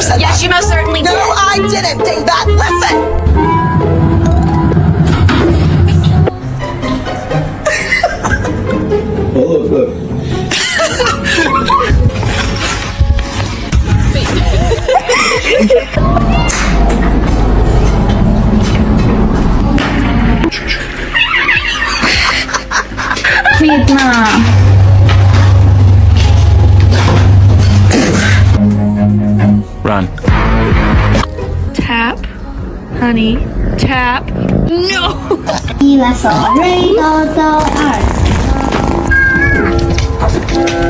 said Yes, that. you most certainly No, did. I didn't, Dingbat. Listen. Oh, look. Wait na. Run. Tap. Honey. Tap. No! 1はそれととある